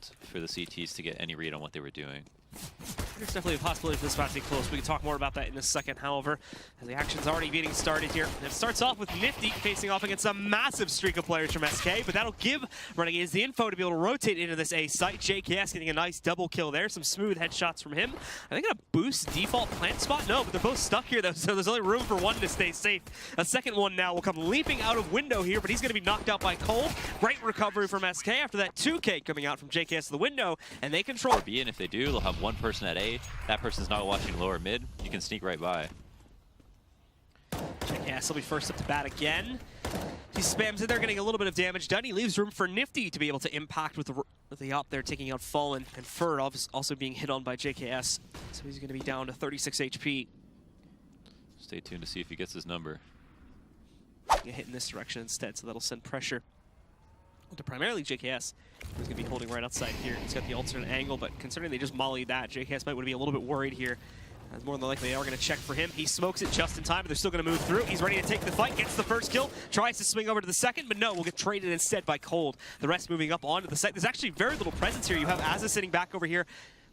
difficult for the CTs to get any read on what they were doing. There's definitely a possibility for this match to be close. We can talk more about that in a second, however, as the action's already getting started here. And it starts off with Nifty facing off against a massive streak of players from SK, but that'll give Renegades the info to be able to rotate into this A site. JKS getting a nice double kill there. Some smooth headshots from him. Are they going to boost default plant spot? No, but they're both stuck here, though, so there's only room for one to stay safe. A second one now will come leaping out of window here, but he's going to be knocked out by Cold. Great recovery from SK after that 2K coming out from JKS to the window, and they control B, and if they do, they'll have one person at A. That person's not watching lower mid. You can sneak right by. JKS will be first up to bat again. He spams it there, getting a little bit of damage done. He leaves room for Nifty to be able to impact with the op there, taking out Fallen, and Fur also being hit on by JKS. So he's going to be down to 36 HP. Stay tuned to see if he gets his number. Get hit in this direction instead, so that'll send pressure to primarily JKS, who's going to be holding right outside here. He's got the alternate angle, but considering they just mollied that, JKS might want to be a little bit worried here. More than likely, they are going to check for him. He smokes it just in time, but they're still going to move through. He's ready to take the fight, gets the first kill, tries to swing over to the second, but no, will get traded instead by Cold. The rest moving up onto the site. There's actually very little presence here. You have Azza sitting back over here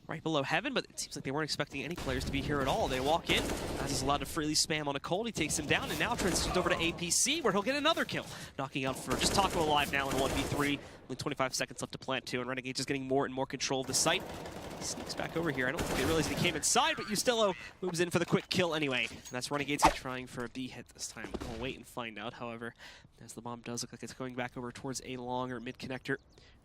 right below Heaven, but it seems like they weren't expecting any players to be here at all. They walk in, Azza's allowed to freely spam on a Cold. He takes him down, and now transitions over to APC, where he'll get another kill, knocking out for just Taco alive now in 1v3. Only 25 seconds left to plant 2, and Renegades is getting more and more control of the site. He sneaks back over here. I don't think they realized he came inside, but Ustillo moves in for the quick kill anyway. And that's Renegades trying for a B hit this time. We'll wait and find out, however, as the bomb does look like it's going back over towards a long or mid connector.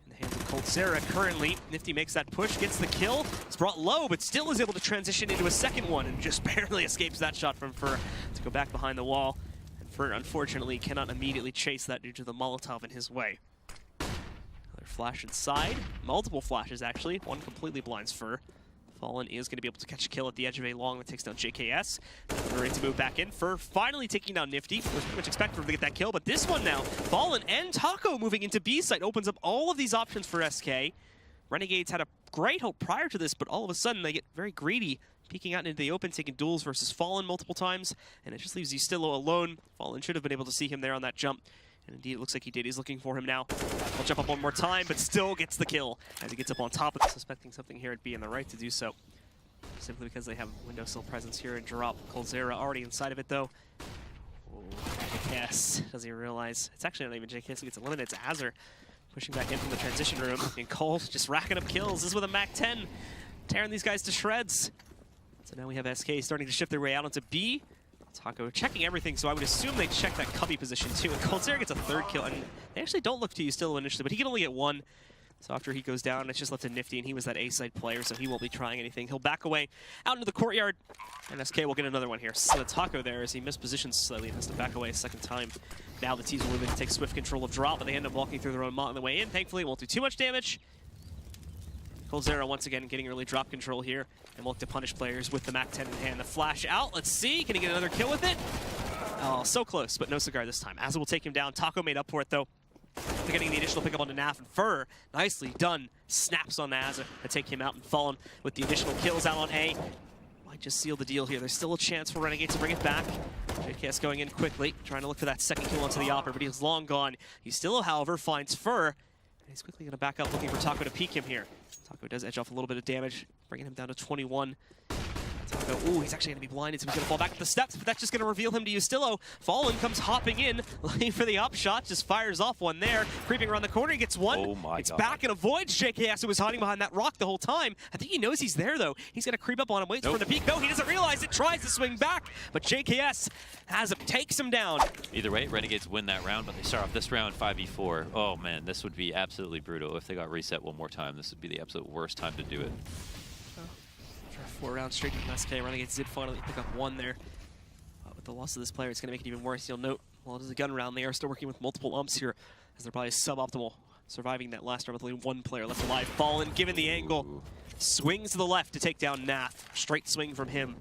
In the hands of Coldzera currently. Nifty makes that push, gets the kill. It's brought low, but still is able to transition into a second one and just barely escapes that shot from Fur to go back behind the wall. And Fur, unfortunately, cannot immediately chase that due to the Molotov in his way. Another flash inside. Multiple flashes, actually. One completely blinds Fur. Fallen is going to be able to catch a kill at the edge of a long that takes down JKS. We're ready to move back in. Fur finally taking down Nifty. Was pretty much expected for him to get that kill, but this one now, Fallen and Taco moving into B site opens up all of these options for SK. Renegades had a great hope prior to this, but all of a sudden they get very greedy, peeking out into the open, taking duels versus Fallen multiple times, and it just leaves Ustillo alone. Fallen should have been able to see him there on that jump. And indeed, it looks like he did. He's looking for him now. He'll jump up one more time, but still gets the kill as he gets up on top of it, suspecting something here at B and the right to do so. Simply because they have windowsill presence here and drop. Coldzera already inside of it, though. JKS doesn't even realize. It's actually not even JKS who gets eliminated. It's Azzer pushing back in from the transition room. And Cold just racking up kills. This is with a MAC-10, tearing these guys to shreds. So now we have SK starting to shift their way out onto B. Taco checking everything, so I would assume they check that cubby position too. And Coldzera gets a third kill, and they actually don't look to Ustillo initially, but he can only get one. So after he goes down, it's just left to Nifty, and he was that A-side player, so he won't be trying anything. He'll back away out into the courtyard, and SK will get another one here. So Taco there as he mispositions slightly and has to back away a second time. Now the T's will move in to take swift control of drop, but they end up walking through their own mont on the way in. Thankfully, it won't do too much damage. Coldzera once again getting early drop control here, and will look to punish players with the MAC-10 in hand. The flash out, let's see, can he get another kill with it? Oh, so close, but no cigar this time. Azza will take him down. Taco made up for it, though. They're getting the additional pickup onto Naf, and Fur, nicely done, snaps on Azza to take him out, and Fallen with the additional kills out on A. Might just seal the deal here. There's still a chance for Renegades to bring it back. JKS going in quickly, trying to look for that second kill onto the Opera, but he's long gone. Ustillo, however, finds Fur, and he's quickly going to back up, looking for Taco to peek him here. Taco does edge off a little bit of damage, bringing him down to 21. Taco, ooh, he's actually going to be blinded, so he's going to fall back to the steps, but that's just going to reveal him to Ustillo. Fallen comes hopping in, looking for the up shot, just fires off one there. Creeping around the corner, he gets one. Oh my it's God. back and avoids JKS, who was hiding behind that rock the whole time. I think he knows he's there, though. He's going to creep up on him, waits for him to peek. No, he doesn't realize it, tries to swing back, but JKS has him, takes him down. Either way, Renegades win that round, but they start off this round 5v4. Oh man, this would be absolutely brutal if they got reset one more time. This would be the absolute worst time to do it. After a 4-round streak from SK, Renegades did finally pick up one there. With the loss of this player, it's going to make it even worse. You'll note, while it is a gun round, they are still working with multiple umps here, as they're probably suboptimal, surviving that last round with only one player left alive. Fallen, given the angle, swings to the left to take down Nath. Straight swing from him.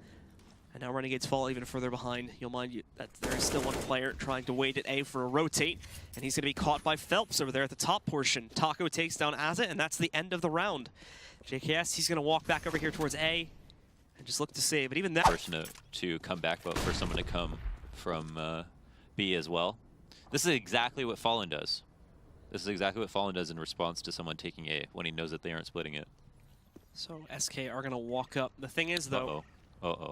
And now Renegades fall even further behind. You'll mind you that there is still one player trying to wait at A for a rotate, and he's going to be caught by Phelps over there at the top portion. Taco takes down Azza, and that's the end of the round. JKS, he's going to walk back over here towards A and just look to save. But even that person to come back, but for someone to come from B as well. This is exactly what Fallen does. This is exactly what Fallen does in response to someone taking A when he knows that they aren't splitting it. So SK are going to walk up. The thing is, though,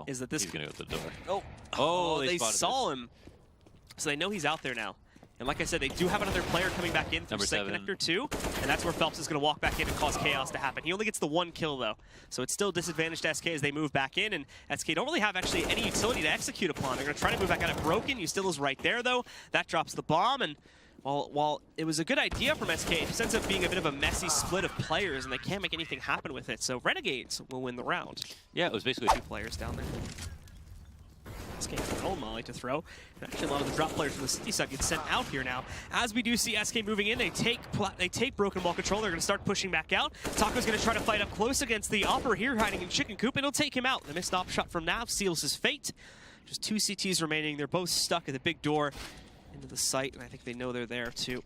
is that this... He's going to go to the door. Oh, they saw him. So they know he's out there now. And like I said, they do have another player coming back in through Site Connector 2, and that's where Phelps is going to walk back in and cause chaos to happen. He only gets the 1 kill, though. So it's still disadvantaged to SK as they move back in, and SK don't really have actually any utility to execute upon. They're going to try to move back out of Broken. Still is right there, though. That drops the bomb, and while it was a good idea from SK, it just ends up being a bit of a messy split of players, and they can't make anything happen with it. So Renegades will win the round. Yeah, it was basically 2 players down there. SK has their own molly to throw. And actually, a lot of the drop players from the city side get sent out here now. As we do see SK moving in, they take Broken Wall control. They're going to start pushing back out. Taco's going to try to fight up close against the Opera here, hiding in Chicken Coop, and he'll take him out. The missed op shot from Nav seals his fate. Just 2 CTs remaining. They're both stuck at the big door into the site, and I think they know they're there too.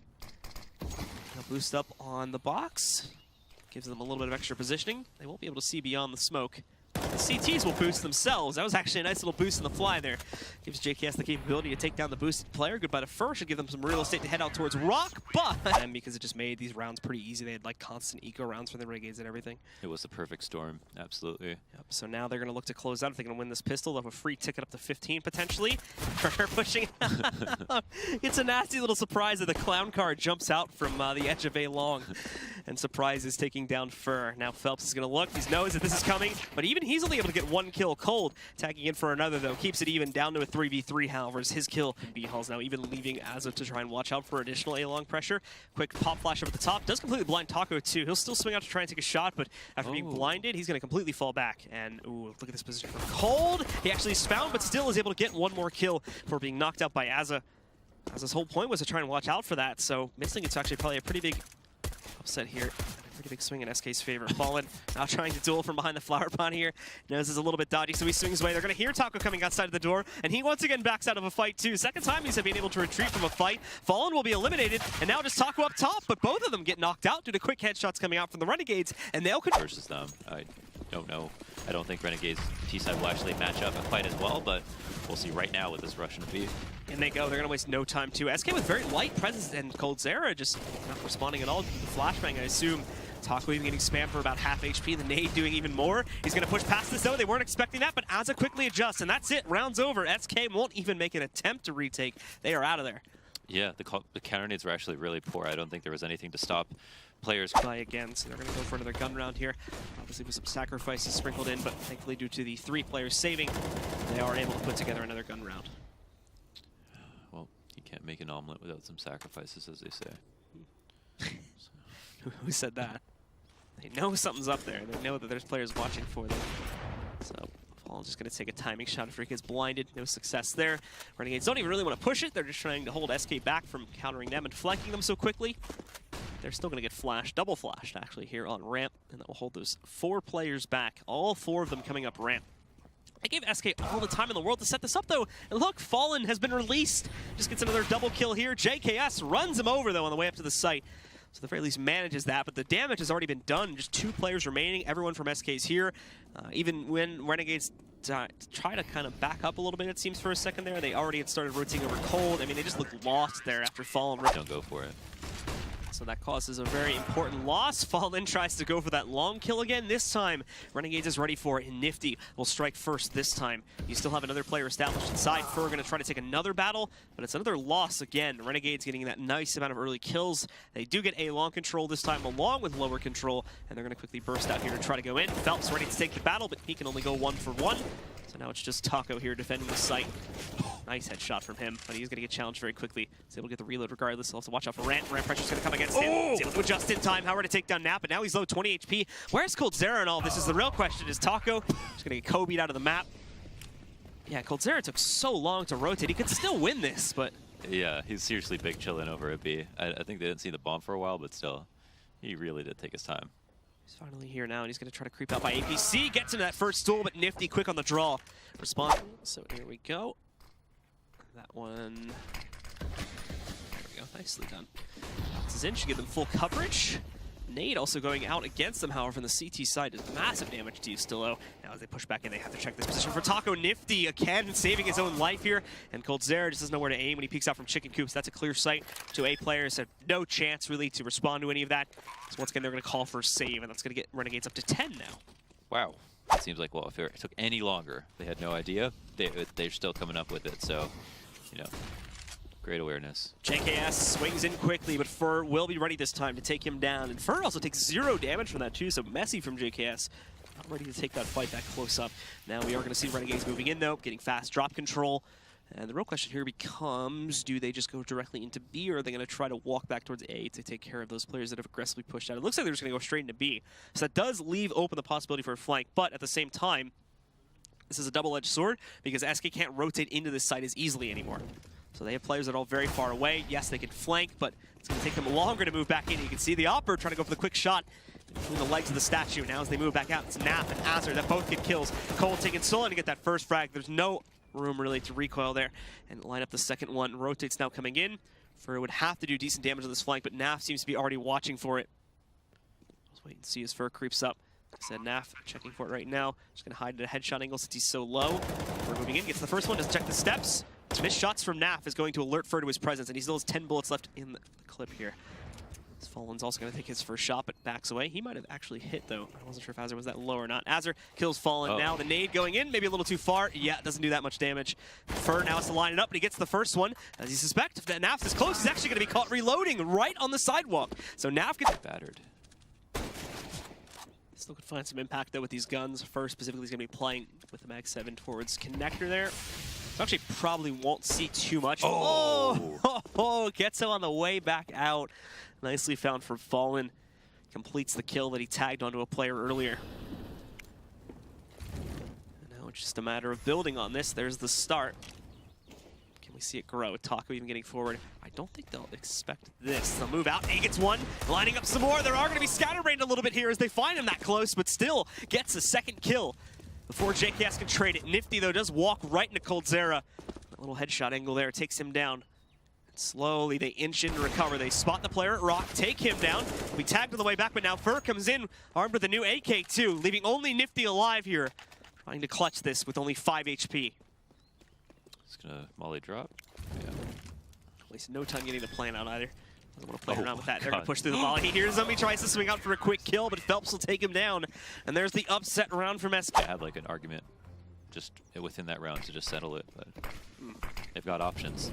They'll boost up on the box. Gives them a little bit of extra positioning. They won't be able to see beyond the smoke. The CTs will boost themselves. That was actually a nice little boost in the fly there. Gives JKS the capability to take down the boosted player. Goodbye to Fur. Should give them some real estate to head out towards Rock, but because it just made these rounds pretty easy. They had like constant eco rounds for the Renegades and everything. It was the perfect storm, absolutely. Yep. So now they're going to look to close out. If they're going to win this pistol, they'll have a free ticket up to 15 potentially. Fur pushing. It's a nasty little surprise that the clown car jumps out from the edge of A long. And Surprise is taking down Fur. Now Phelps is going to look. He knows that this is coming, but even he's only able to get 1 kill cold. Tagging in for another, though. Keeps it even down to a 3v3, however, as his kill. B-Hall's now even leaving Azza to try and watch out for additional A-long pressure. Quick pop flash over the top. Does completely blind Taco, too. He'll still swing out to try and take a shot, but after being blinded, he's going to completely fall back. And, ooh, look at this position for Cold. He actually is found, but still is able to get 1 more kill for being knocked out by Azza. Azza's whole point was to try and watch out for that, so missing it's actually probably a pretty big upset here. Pretty big swing in SK's favor. Fallen now trying to duel from behind the flower pot here. Knows it's a little bit dodgy, so he swings away. They're going to hear Taco coming outside of the door, and he once again backs out of a fight too. Second time he's been able to retreat from a fight. Fallen will be eliminated, and now just Taco up top, but both of them get knocked out due to quick headshots coming out from the Renegades, and they'll versus them. I don't know. I don't think Renegades T-side will actually match up quite as well, but we'll see right now with this Russian beat. And they go. They're going to waste no time too. SK with very light presence, and Coldzera just not responding at all to the flashbang, I assume. Taco even getting spammed for about half HP, the nade doing even more. He's going to push past this, though. They weren't expecting that, but Azza quickly adjusts, and that's it. Round's over. SK won't even make an attempt to retake. They are out of there. Yeah, the counter nades were actually really poor. I don't think there was anything to stop players. Play again, so they're going to go for another gun round here. Obviously with some sacrifices sprinkled in, but thankfully due to the 3 players saving, they are able to put together another gun round. Well, you can't make an omelet without some sacrifices, as they say. Who said that? They know something's up there. They know that there's players watching for them. So Fallen's just going to take a timing shot after he gets blinded. No success there. Renegades don't even really want to push it. They're just trying to hold SK back from countering them and flanking them so quickly. They're still going to get flashed, double flashed actually here on ramp, and that will hold those 4 players back. All 4 of them coming up ramp. I gave SK all the time in the world to set this up, though. And look, Fallen has been released. Just gets another double kill here. JKS runs him over, though, on the way up to the site. So at the very least manages that, but the damage has already been done. Just 2 players remaining. Everyone from SK is here. Even when Renegades try to kind of back up a little bit, it seems, for a second there, they already had started rotating over Cold. I mean, they just looked lost there after Fallen. Don't go for it. So that causes a very important loss. Fallen tries to go for that long kill again. This time, Renegades is ready for it, and Nifty will strike first this time. You still have another player established inside. Fur going to try to take another battle, but it's another loss again. Renegades getting that nice amount of early kills. They do get a long control this time along with lower control, and they're going to quickly burst out here to try to go in. Phelps ready to take the battle, but he can only go 1 for 1. So now it's just Taco here defending the site. Nice headshot from him, but he's going to get challenged very quickly. He's able to get the reload regardless. He'll have to watch out for Rant. Rant pressure's going to come against him. He's able to adjust in time. Howard to take down Nap, but now he's low 20 HP. Where's Coldzera in all this is the real question. Is Taco just going to get Kobe'd out of the map? Yeah, Coldzera took so long to rotate. He could still win this, but... Yeah, he's seriously big chilling over at B. I think they didn't see the bomb for a while, but still, he really did take his time. He's finally here now, and he's going to try to creep out by APC. Gets into that first duel, but Nifty quick on the draw. Respond. So here we go. That one. There we go. Nicely done. This is in. Should give them full coverage. Nade also going out against them, however, on the CT side does massive damage to Ustillo. Now as they push back in, they have to check this position for Taco. Nifty again, saving his own life here. And coldzera just doesn't know where to aim when he peeks out from Chicken Coops. That's a clear sight to A players. Have no chance really to respond to any of that. So once again, they're going to call for a save, and that's going to get Renegades up to 10 now. Wow. It seems like, well, if it took any longer, they had no idea. They're still coming up with it, so, you know. Great awareness. JKS swings in quickly, but Fur will be ready this time to take him down. And Fur also takes 0 damage from that too, so messy from JKS. Not ready to take that fight that close up. Now we are going to see Renegades moving in though, getting fast drop control. And the real question here becomes, do they just go directly into B, or are they going to try to walk back towards A to take care of those players that have aggressively pushed out? It looks like they're just going to go straight into B. So that does leave open the possibility for a flank, but at the same time, this is a double-edged sword because SK can't rotate into this site as easily anymore. So they have players that are all very far away. Yes, they can flank, but it's going to take them longer to move back in. You can see the Opper trying to go for the quick shot between the legs of the statue. Now as they move back out, it's Naf and Azur that both get kills. Cole taking Solon to get that first frag. There's no room really to recoil there and line up the second one. Rotates now coming in. Fur would have to do decent damage on this flank, but Naf seems to be already watching for it. Let's wait and see as Fur creeps up. Like I said, Naf checking for it right now. Just going to hide at a headshot angle since he's so low. Fur moving in, gets the first one, doesn't check the steps. Missed shots from Naf is going to alert Fur to his presence, and he still has 10 bullets left in the clip here. This Fallen's also going to take his first shot, but backs away. He might have actually hit, though. I wasn't sure if Azur was that low or not. Azur kills Fallen. Now the nade going in, maybe a little too far. Yeah, doesn't do that much damage. Fur now has to line it up, but he gets the first one. As you suspect, if that Naf's is close, he's actually going to be caught reloading right on the sidewalk. So Naf gets battered. Still could find some impact, though, with these guns. Fur specifically is going to be playing with the Mag 7 towards Connector there. So actually probably won't see too much. Oh, gets him on the way back out. Nicely found from Fallen. Completes the kill that he tagged onto a player earlier. And now it's just a matter of building on this. There's the start. Can we see it grow? Taco even getting forward. I don't think they'll expect this. They'll move out. A gets one. Lining up some more. There are going to be scatterbrained a little bit here as they find him that close, but still gets a second kill before JKS can trade it. Nifty, though, does walk right into coldzera. A little headshot angle there takes him down. And slowly, they inch in to recover. They spot the player at Rock, take him down. We tagged on the way back, but now Fur comes in, armed with a new AK-2, leaving only Nifty alive here. Trying to clutch this with only 5 HP. He's going to molly drop. Yeah. Wasted no time getting the plan out either. Doesn't want to play around with that. They're going to push through the volley. He hears him. He tries to swing out for a quick kill, but Phelps will take him down. And there's the upset round from SK. They had like an argument just within that round to just settle it, but they've got options.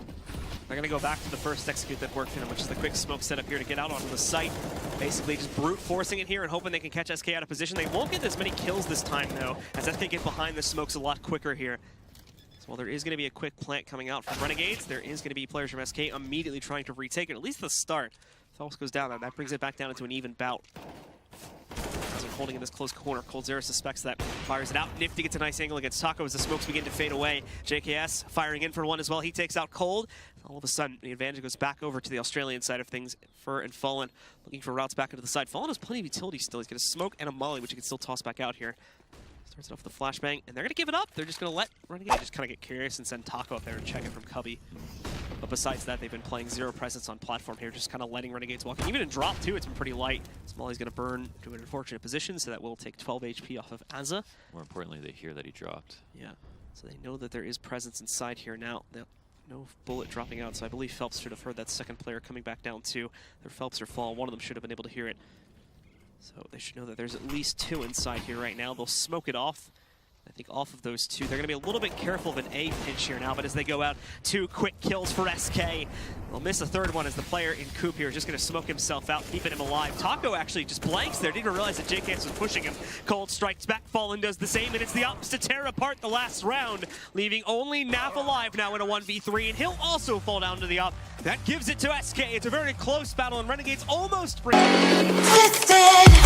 They're going to go back to the first execute that worked for them, which is the quick smoke setup here to get out onto the site. Basically just brute forcing it here and hoping they can catch SK out of position. They won't get as many kills this time, though, as SK get behind the smokes a lot quicker here. Well, there is going to be a quick plant coming out from Renegades. There is going to be players from SK immediately trying to retake it, at least the start. Phelps goes down, that brings it back down into an even bout. As they're holding in this close corner, coldzera suspects that, fires it out. Nifty gets a nice angle against Taco as the smokes begin to fade away. JKS firing in for one as well. He takes out Cold. All of a sudden, the advantage goes back over to the Australian side of things. Fur and Fallen looking for routes back into the side. Fallen has plenty of utility still. He's got a smoke and a molly, which he can still toss back out here. Starts it off with the flashbang, and they're going to give it up. They're just going to let Renegade just kind of get curious and send Taco up there and check it from Cubby. But besides that, they've been playing zero presence on platform here, just kind of letting Renegades walk in. Even in drop, too, it's been pretty light. Smalley's going to burn to an unfortunate position, so that will take 12 HP off of Azza. More importantly, they hear that he dropped. Yeah, so they know that there is presence inside here now. No bullet dropping out, so I believe Phelps should have heard that second player coming back down, too. Either Phelps or Fall, one of them should have been able to hear it. So they should know that there's at least 2 inside here right now. They'll smoke it off. I think off of those 2, they're going to be a little bit careful of an A pinch here now, but as they go out, 2 quick kills for SK. They'll miss a third one as the player in Coop here is just going to smoke himself out, keeping him alive. Taco actually just blanks there, didn't even realize that JKS was pushing him. Cold strikes back, Fallen does the same, and it's the opps to tear apart the last round, leaving only Naf alive now in a 1v3, and he'll also fall down to the op. That gives it to SK. It's a very close battle, and Renegades almost bring it.